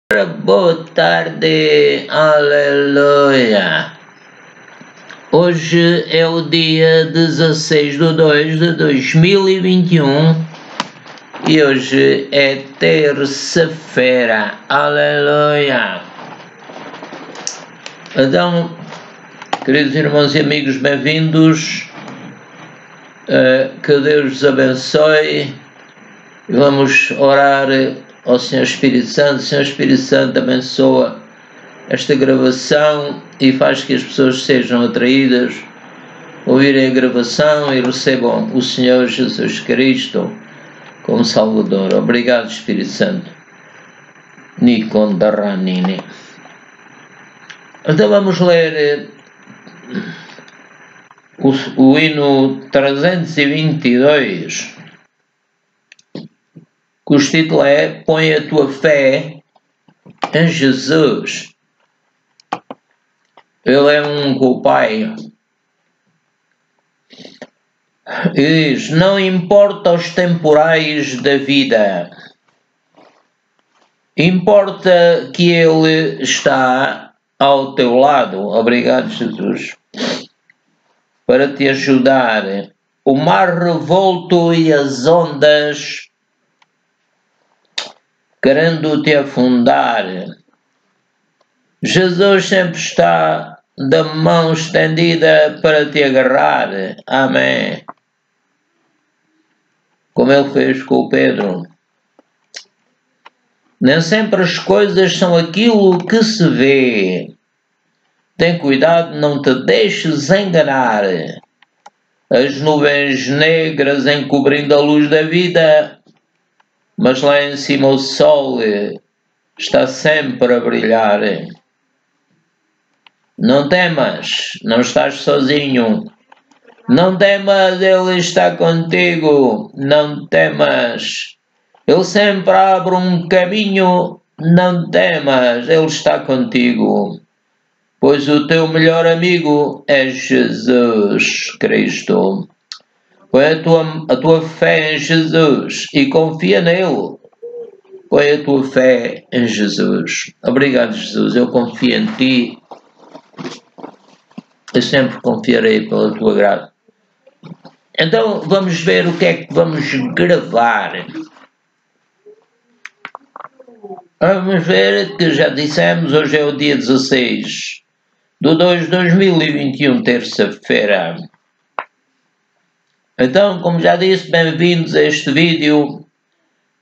Boa tarde, aleluia! Hoje é o dia 16/2/2021 e hoje é terça-feira, aleluia! Então, queridos irmãos e amigos, bem-vindos, que Deus vos abençoe. Vamos orar ao Senhor Espírito Santo. Senhor Espírito Santo, abençoa esta gravação e faz que as pessoas sejam atraídas, ouvirem a gravação e recebam o Senhor Jesus Cristo como Salvador. Obrigado, Espírito Santo. Nikon Darranini. Então vamos ler o hino 322, cujo título é Põe a tua fé em Jesus. Ele é um com o Pai. E diz: não importa os temporais da vida, importa que Ele está ao teu lado. Obrigado, Jesus, para te ajudar. O mar revolto e as ondas querendo te afundar, Jesus sempre está da mão estendida para te agarrar. Amém. Como ele fez com o Pedro. Nem sempre as coisas são aquilo que se vê. Tem cuidado, não te deixes enganar. As nuvens negras encobrindo a luz da vida, mas lá em cima o sol está sempre a brilhar. Não temas, não estás sozinho. Não temas, Ele está contigo. Não temas, Ele sempre abre um caminho. Não temas, Ele está contigo. Pois o teu melhor amigo é Jesus Cristo. Põe a tua fé em Jesus e confia nele. Põe a tua fé em Jesus. Obrigado, Jesus. Eu confio em ti. Eu sempre confiarei pela tua graça. Então vamos ver o que é que vamos gravar. Vamos ver que já dissemos, hoje é o dia 16/2/2021, terça-feira. Então, como já disse, bem-vindos a este vídeo.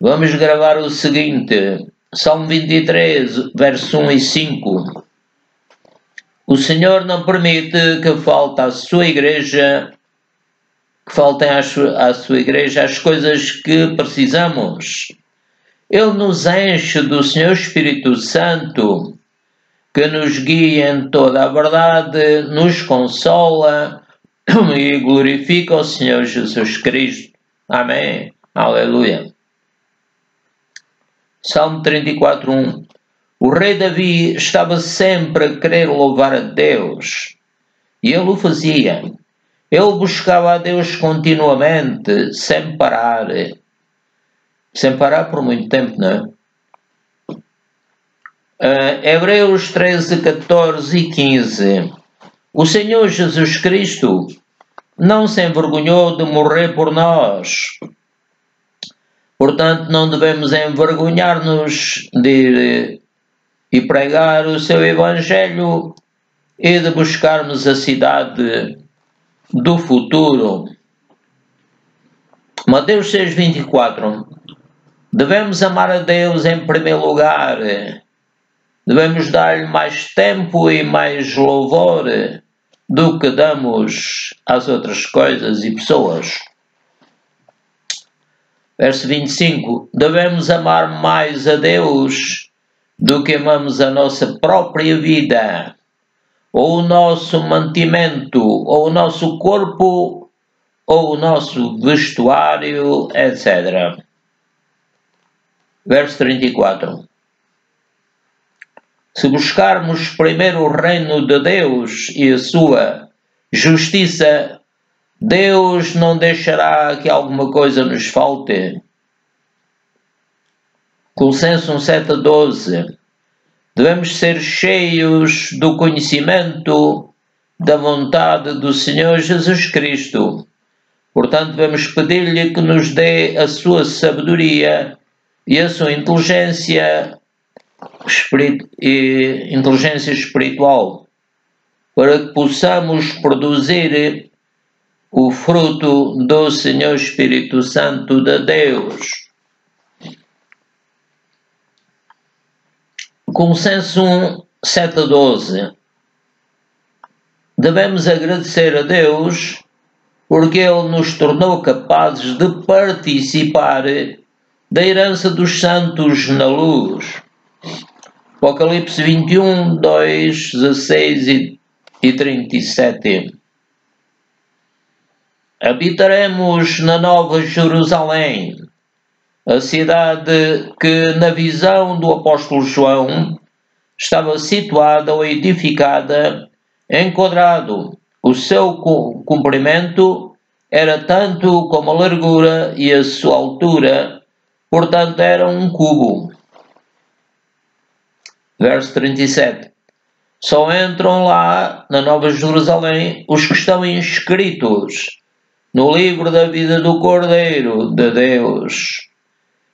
Vamos gravar o seguinte: Salmo 23, verso 1 e 5. O Senhor não permite que falte à sua igreja, que faltem à sua igreja as coisas que precisamos. Ele nos enche do Senhor Espírito Santo, que nos guia em toda a verdade, nos consola e glorifica o Senhor Jesus Cristo. Amém. Aleluia. Salmo 34:1. O rei Davi estava sempre a querer louvar a Deus, e ele o fazia. Ele buscava a Deus continuamente, sem parar. Sem parar por muito tempo, não é? Hebreus 13, 14 e 15. O Senhor Jesus Cristo não se envergonhou de morrer por nós. Portanto, não devemos envergonhar-nos de ir e pregar o seu Evangelho e de buscarmos a cidade do futuro. Mateus 6:24. Devemos amar a Deus em primeiro lugar. Devemos dar-lhe mais tempo e mais louvor do que damos às outras coisas e pessoas. Verso 25. Devemos amar mais a Deus do que amamos a nossa própria vida, ou o nosso mantimento, ou o nosso corpo, ou o nosso vestuário, etc. Verso 34. Se buscarmos primeiro o reino de Deus e a sua justiça, Deus não deixará que alguma coisa nos falte. Colossenses 1:7-12. Devemos ser cheios do conhecimento da vontade do Senhor Jesus Cristo. Portanto, devemos pedir-lhe que nos dê a sua sabedoria e a sua inteligência espiritual, para que possamos produzir o fruto do Senhor Espírito Santo de Deus. Colossenses 1, 7 a 12. Devemos agradecer a Deus porque Ele nos tornou capazes de participar da herança dos santos na luz. Apocalipse 21, 2, 16 e 37. Habitaremos na Nova Jerusalém, a cidade que, na visão do apóstolo João, estava situada ou edificada em quadrado. O seu comprimento era tanto como a largura e a sua altura, portanto era um cubo. Verso 37. Só entram lá, na Nova Jerusalém, os que estão inscritos no livro da vida do Cordeiro de Deus.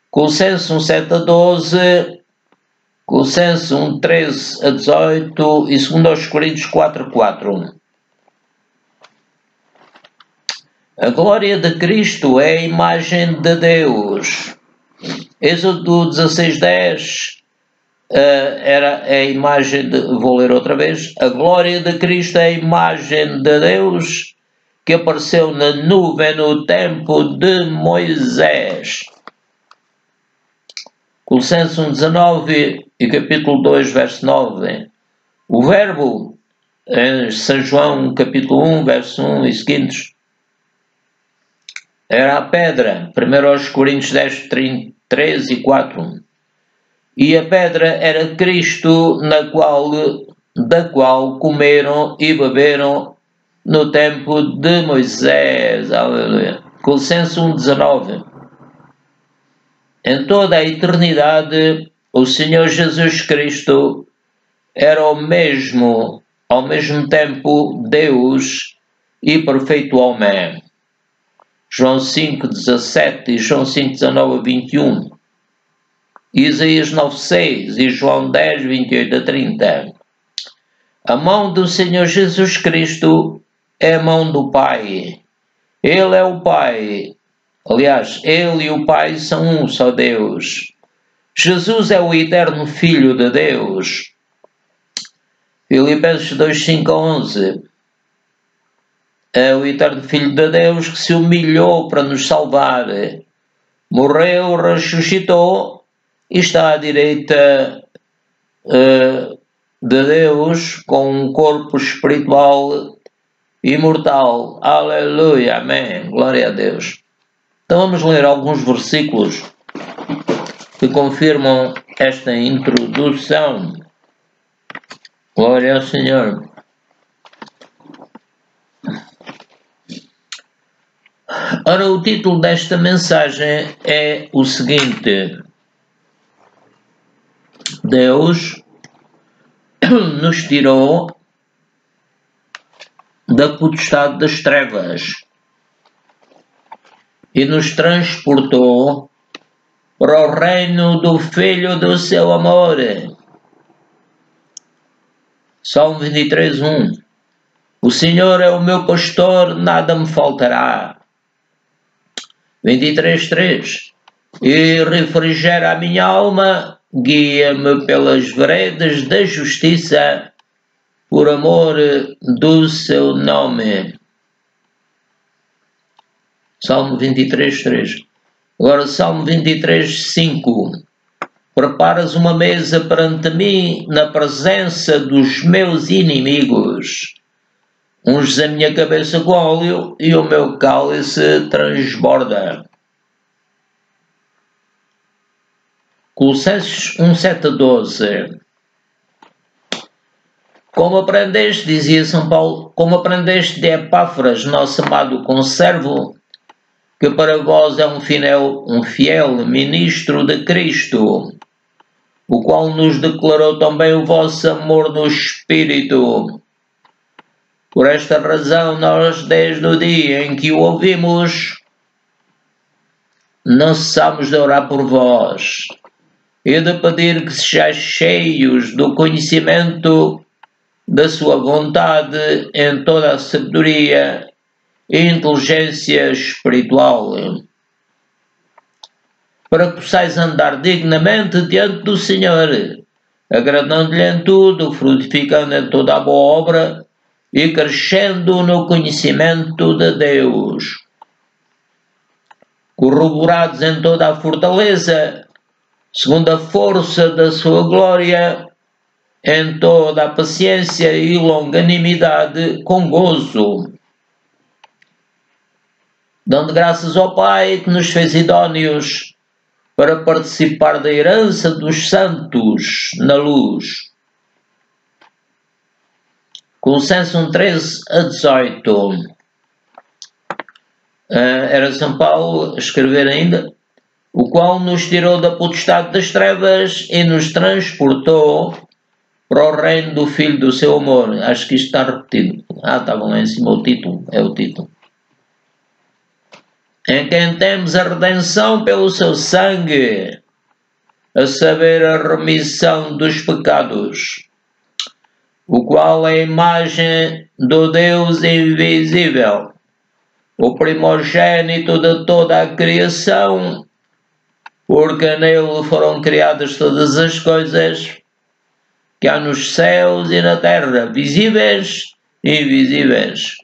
Colossenses 1, 7 a 12, Colossenses 1, 13 a 18 e 2 Coríntios 4, 4. A glória de Cristo é a imagem de Deus. Êxodo 16, 10 era a imagem de... Vou ler outra vez. A glória de Cristo é a imagem de Deus que apareceu na nuvem no tempo de Moisés. Colossenses 1, 19 e capítulo 2, verso 9. O verbo, em São João, capítulo 1, verso 1 e seguintes, era a pedra. 1 Coríntios 10, 13 e 4. E a pedra era Cristo, da qual comeram e beberam no tempo de Moisés. Aleluia. Colossenses 1, 19. Em toda a eternidade, o Senhor Jesus Cristo era ao mesmo tempo Deus e perfeito homem. João 5, 17 e João 5, 19 a 21. Isaías 9, 6 e João 10, 28 a 30. A mão do Senhor Jesus Cristo é a mão do Pai. Ele é o Pai. Aliás, Ele e o Pai são um só Deus. Jesus é o eterno Filho de Deus. Filipenses 2, 5 a 11. É o eterno Filho de Deus que se humilhou para nos salvar. Morreu, ressuscitou e está à direita de Deus com um corpo espiritual imortal. Aleluia, amém, glória a Deus. Então vamos ler alguns versículos que confirmam esta introdução. Glória ao Senhor. Ora, o título desta mensagem é o seguinte: Deus nos tirou da potestade das trevas e nos transportou para o reino do Filho do seu amor. Salmo 23, 1. O Senhor é o meu pastor, nada me faltará. 23, 3. E refrigera a minha alma, guia-me pelas veredas da justiça, por amor do seu nome. Salmo 23, 3. Agora Salmo 23, 5. Preparas uma mesa perante mim na presença dos meus inimigos. Unges a minha cabeça com óleo e o meu cálice transborda. Colossenses 1, 7 a 12. Como aprendeste, dizia São Paulo, como aprendeste de Epáfras, nosso amado conservo, que para vós é um fiel ministro de Cristo, o qual nos declarou também o vosso amor no Espírito. Por esta razão, nós, desde o dia em que o ouvimos, não cessamos de orar por vós e de pedir que sejais cheios do conhecimento da sua vontade em toda a sabedoria e inteligência espiritual, para que possais andar dignamente diante do Senhor, agradando-lhe em tudo, frutificando em toda a boa obra e crescendo no conhecimento de Deus, corroborados em toda a fortaleza, segundo a força da sua glória, em toda a paciência e longanimidade com gozo, dando graças ao Pai que nos fez idóneos para participar da herança dos santos na luz. Colossenses 13 a 18. Era São Paulo a escrever ainda, o qual nos tirou da potestade das trevas e nos transportou para o reino do Filho do seu amor. Acho que isto está repetido. Estava lá em cima o título. É o título. Em quem temos a redenção pelo seu sangue, a saber, a remissão dos pecados, o qual é a imagem do Deus invisível, o primogênito de toda a criação, porque nele foram criadas todas as coisas que há nos céus e na terra, visíveis e invisíveis,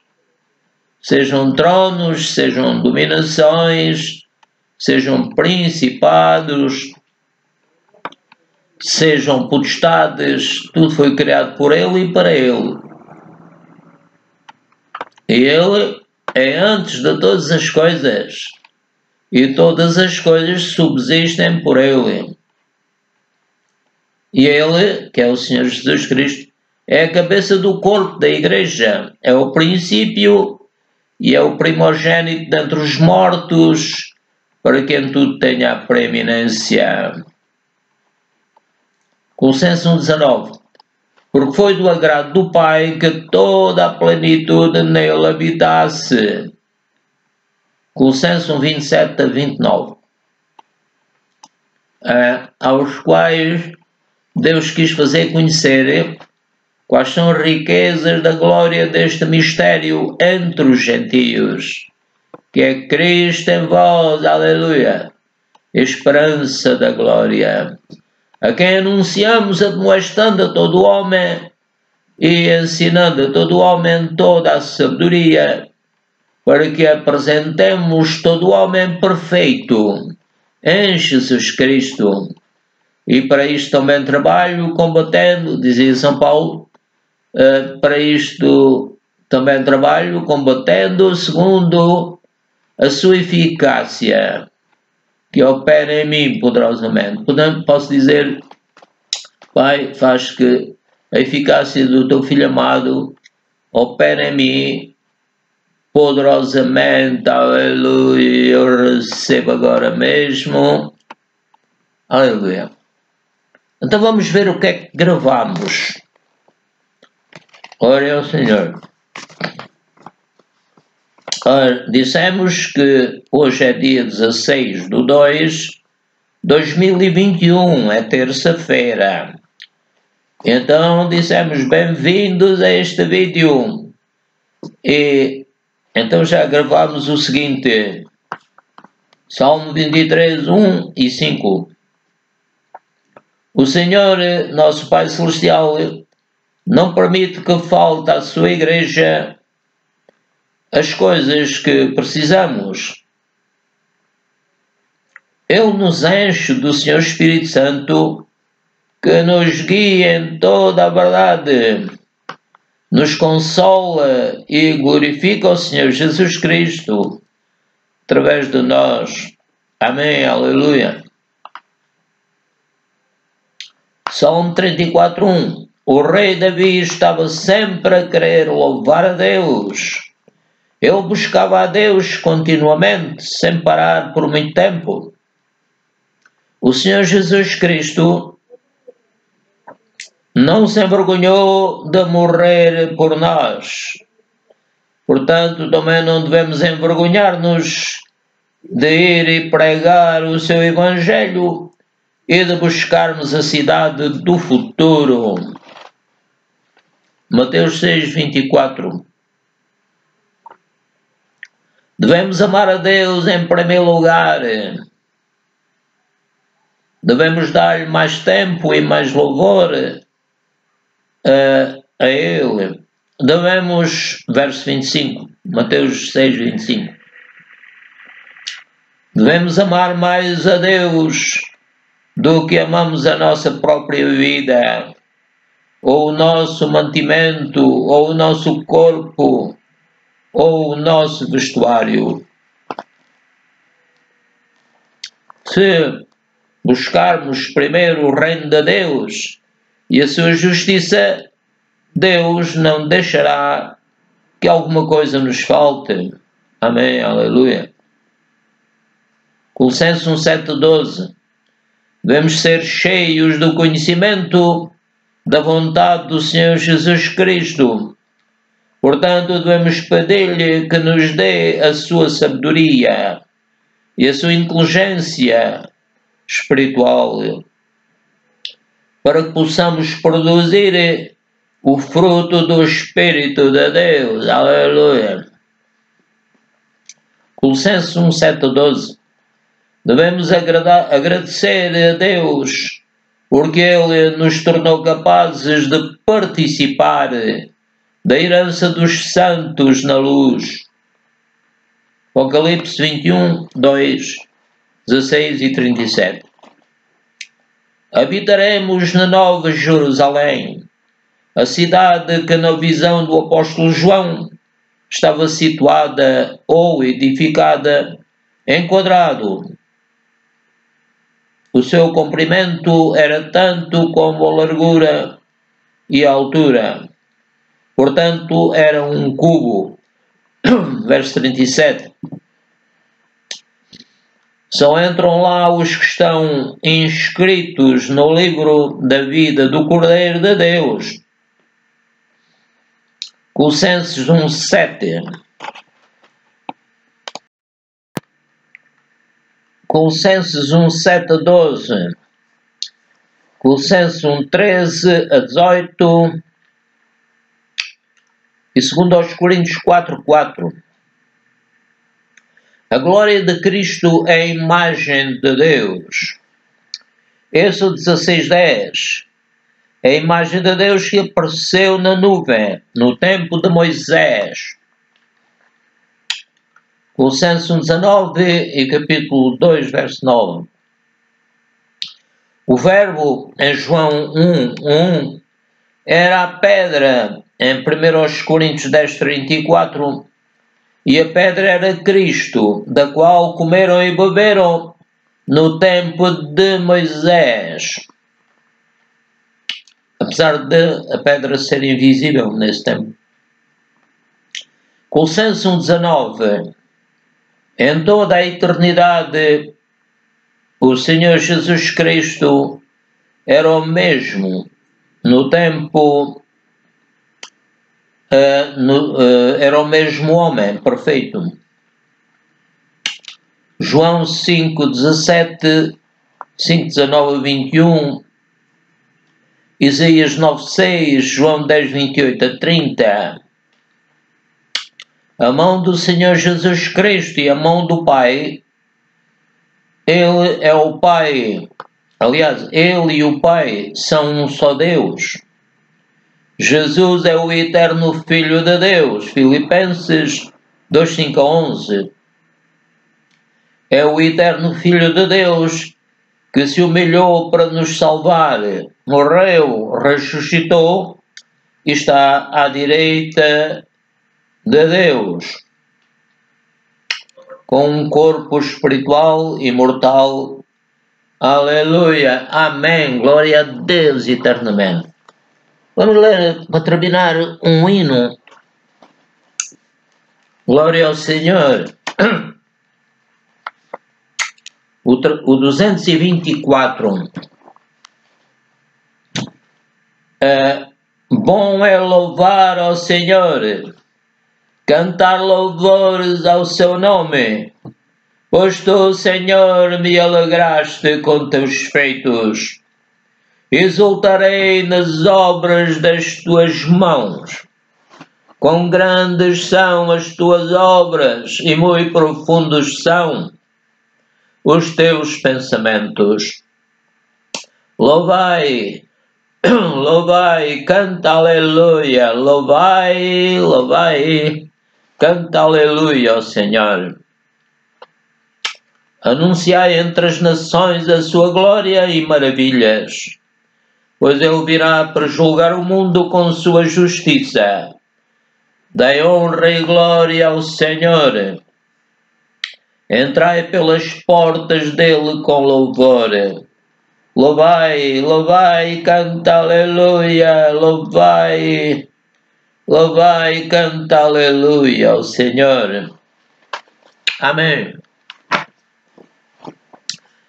sejam tronos, sejam dominações, sejam principados, sejam potestades, tudo foi criado por Ele e para Ele. E Ele é antes de todas as coisas, e todas as coisas subsistem por Ele. E Ele, que é o Senhor Jesus Cristo, é a cabeça do corpo da Igreja, é o princípio e é o primogênito dentre os mortos, para que em tudo tenha a preeminência. Colossenses 1,19. Porque foi do agrado do Pai que toda a plenitude nele habitasse. Colossenses 1,27 a 29. Aos quais Deus quis fazer conhecer quais são as riquezas da glória deste mistério entre os gentios, que é Cristo em vós, aleluia, esperança da glória, a quem anunciamos admoestando a todo homem e ensinando a todo homem toda a sabedoria, para que apresentemos todo homem perfeito em Jesus Cristo. E para isto também trabalho combatendo, dizia São Paulo, para isto também trabalho combatendo segundo a sua eficácia, que opera em mim poderosamente. Portanto, posso dizer, Pai, faz que a eficácia do teu Filho amado opera em mim poderosamente, aleluia, eu recebo agora mesmo, aleluia. Então vamos ver o que é que gravamos. Glória ao Senhor. Ora, dissemos que hoje é dia 16 de 2 de 2021, é terça-feira. Então dissemos bem-vindos a este vídeo. E então já gravamos o seguinte. Salmo 23, 1 e 5. O Senhor, nosso Pai Celestial, não permite que falte à sua Igreja as coisas que precisamos. Ele nos enche do Senhor Espírito Santo, que nos guia em toda a verdade, nos consola e glorifica o Senhor Jesus Cristo através de nós. Amém, aleluia. Salmo 34, 1. O rei Davi estava sempre a querer louvar a Deus. Ele buscava a Deus continuamente, sem parar por muito tempo. O Senhor Jesus Cristo não se envergonhou de morrer por nós. Portanto, também não devemos envergonhar-nos de ir e pregar o seu Evangelho e de buscarmos a cidade do futuro. Mateus 6, 24. Devemos amar a Deus em primeiro lugar. Devemos dar-lhe mais tempo e mais louvor a Ele. Devemos, verso 25, Mateus 6, 25. Devemos amar mais a Deus do que amamos a nossa própria vida, ou o nosso mantimento, ou o nosso corpo, ou o nosso vestuário. Se buscarmos primeiro o reino de Deus e a sua justiça, Deus não deixará que alguma coisa nos falte. Amém, aleluia. Colossenses 1:7-12. Devemos ser cheios do conhecimento da vontade do Senhor Jesus Cristo. Portanto, devemos pedir-lhe que nos dê a sua sabedoria e a sua inteligência espiritual, para que possamos produzir o fruto do Espírito de Deus. Aleluia. Colossenses 1:7-12. Devemos agradecer a Deus porque Ele nos tornou capazes de participar da herança dos santos na luz. Apocalipse 21, 2, 16 e 37. Habitaremos na Nova Jerusalém, a cidade que na visão do apóstolo João estava situada ou edificada em quadrado. O seu comprimento era tanto como a largura e a altura. Portanto, era um cubo. Verso 37. Só entram lá os que estão inscritos no livro da vida do Cordeiro de Deus. Colossenses 1:7. Colossenses 1:7-12. Colossenses 1:13-18. E 2 Coríntios 4:4. A glória de Cristo é a imagem de Deus. Êxodo 16:10. É a imagem de Deus que apareceu na nuvem, no tempo de Moisés. Colossenses 1:19 e capítulo 2, verso 9. O verbo em João 1:1 era a pedra em 1 Coríntios 10:34, e a pedra era Cristo, da qual comeram e beberam no tempo de Moisés. Apesar de a pedra ser invisível nesse tempo. Colossenses 1:19. Em toda a eternidade, o Senhor Jesus Cristo era o mesmo no tempo, era o mesmo homem perfeito. João 5:17, 5:19-21, Isaías 9:6, João 10:28-30. A mão do Senhor Jesus Cristo e a mão do Pai, Ele é o Pai. Aliás, Ele e o Pai são um só Deus. Jesus é o eterno Filho de Deus. Filipenses 2:5-11. É o eterno Filho de Deus que se humilhou para nos salvar, morreu, ressuscitou e está à direita de Deus, com um corpo espiritual imortal. Aleluia, amém, glória a Deus eternamente. Vamos ler, para terminar, um hino. Glória ao Senhor. O 224. Bom é louvar ao Senhor, cantar louvores ao seu nome, pois tu, Senhor, me alegraste com teus feitos. Exultarei nas obras das tuas mãos. Quão grandes são as tuas obras e muito profundos são os teus pensamentos. Louvai, louvai, canta aleluia, louvai, louvai, canta aleluia ao Senhor. Anunciai entre as nações a sua glória e maravilhas, pois ele virá para julgar o mundo com sua justiça. Dai honra e glória ao Senhor. Entrai pelas portas dele com louvor. Louvai, louvai, canta aleluia, louvai, louvai, canta aleluia ao Senhor. Amém.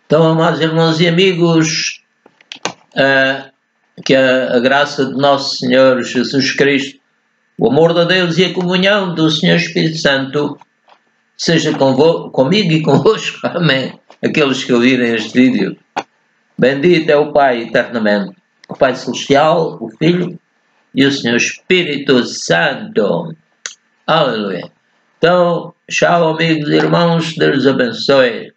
Então, amados irmãos e amigos, que a graça de nosso Senhor Jesus Cristo, o amor de Deus e a comunhão do Senhor Espírito Santo seja comigo e convosco. Amém. Aqueles que ouvirem este vídeo. Bendito é o Pai eternamente, o Pai Celestial, o Filho e o Senhor Espírito Santo. Aleluia. Então, tchau, amigos e irmãos. Deus abençoe.